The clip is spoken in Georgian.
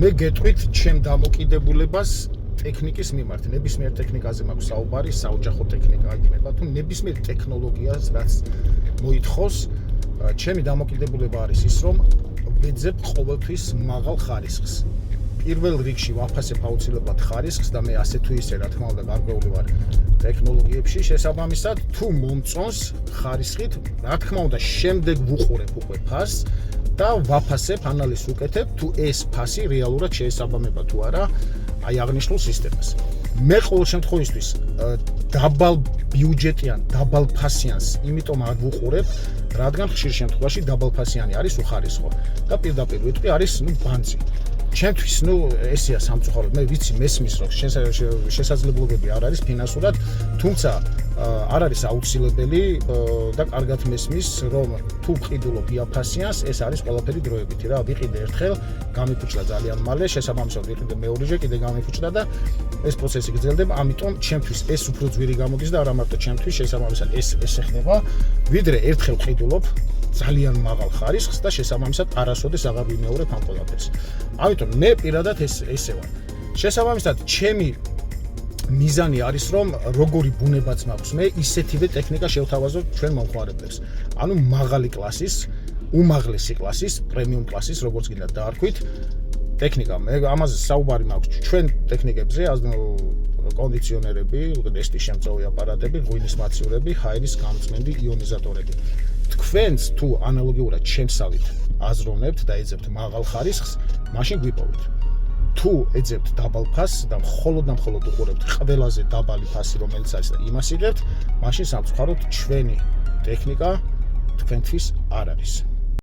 მე გეტყვით ჩემ დამოკიდებულებას ტექნიკის მიმართ. ნებისმიერ ტექნიკაზე მაქვს საუბარი, საოჯახო ტექნიკა იქნება თუ ნებისმიერ ტექნოლოგიას რაც მოითხოვს, ჩემი დამოკიდებულება არის ის, რომ ვეძებ ყოველთვის მაღალ ხარისხს. პირველ რიგში ვაფასებ აუცილებლად ხარისხს და მე ასე თუ ისე რა თქმა უნდა გარკვეული ვარ ტექნოლოგიებში, შესაბამისად თუ მომწონს ხარისხით, რა თქმა უნდა შემდეგ ვუყურებ უკვე ფასს და ვაფასებ, ანალიზს ვუკეთებ თუ ეს ფასი რეალურად შეესაბამება თუ არა აი აღნიშნულ სისტემას. მე ყოველ შემთხვევისთვის დაბალ ბიუჯეტიან, დაბალ ფასიანს, იმიტომ არ ვუყურებ, რადგან ხშირ შემთხვევაში დაბალ ფასიანი არის უხარისხო და პირდაპირ ვიტყვი არის ბანძი. ჩემთვის ესეა სამწუხაროდ, მე ვიცი მესმის რომ შესაძლებლობები არ არის ფინანსურად, თუმცა არ არის აუცილებელი და კარგად მესმის რომ თუ ვყიდულობ იაფასიანს, ეს არის ყველაფერი დროებითი რა, ვიყიდე ერთხელ, გამიფუჭდა ძალიან მალე, შესაბამისად ვიყიდე მეორეჯერ, კიდე გამიფუჭდა და ეს პროცესი გრძელდება, ამიტომ ჩემთვის ეს უფრო ძვირი გამოდის და არა მარტო ჩემთვის, შესაბამისად ეს ეხება, ვიდრე ერთხელ ვყიდულობ ძალიან მაღალ ხარისხს და შესაბამისად არასოდეს აღარ ვიმეორებ ამ ყველაფერს. ამიტომ მე პირადად ესე ვარ. შესაბამისად ჩემი მიზანი არის რომ როგორი ბუნებაც მაქვს მე ისეთივე ტექნიკა შევთავაზოთ ჩვენ მომხმარებლებს. ანუ მაღალი კლასის, უმაღლესი კლასის, პრემიუმ კლასის, როგორც გინდა დაარქვით, ტექნიკა. მე ამაზე საუბარი მაქვს ჩვენ ტექნიკებზე, კონდიციონერები, ნესტის შემწოვი აპარატები, ღვინის მაცივრები, ჰაერის გამწმენდი იონიზატორები. თქვენს თუ ანალოგიურად ჩემსავით აზროვნებთ და ეძებთ მაღალ ხარისხს, მაშინ გვიპოვეთ. თუ ეძებთ დაბალ ფასს და მხოლოდ უყურებთ ყველაზე დაბალი ფასი, რომელიც არის და იმას იღებთ, მაშინ სამწუხაროდ ჩვენი ტექნიკა თქვენთვის არ არის.